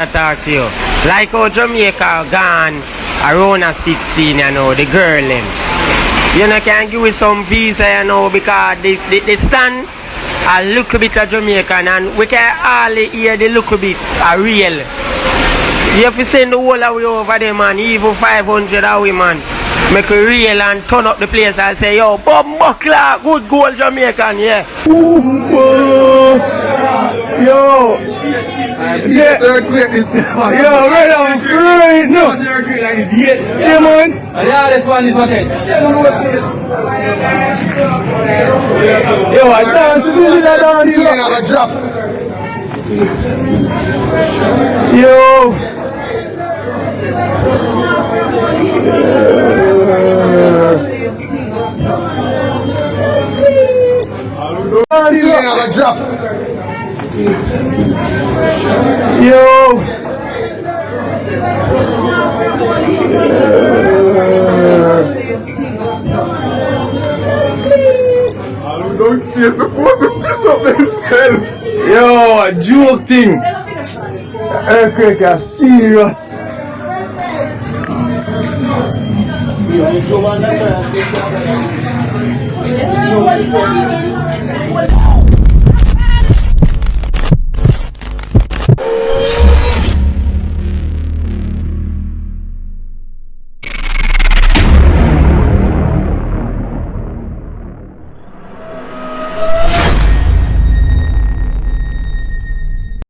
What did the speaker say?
I talk to you. Like how Jamaica gone around at 16, you know, the girl them. You know, can give you some visa, you know, because they stand a little bit of Jamaican and we can hardly hear the little bit a real. You have to send the whole away over there, man, even 500 away, man. Make a real and turn up the place and say, yo, Bob Buckler, good goal Jamaican, yeah. Yo. Yeah, earthquake is Yo, right on, right now. earthquake like this yet. Yeah, man. Yeah, this one is what it. Yo, I dance to this down here. I drop. Yo. I drop. Yo. Don't see it's supposed to piss up themselves. Yo, a joke thing. Earthquake is serious. Yes,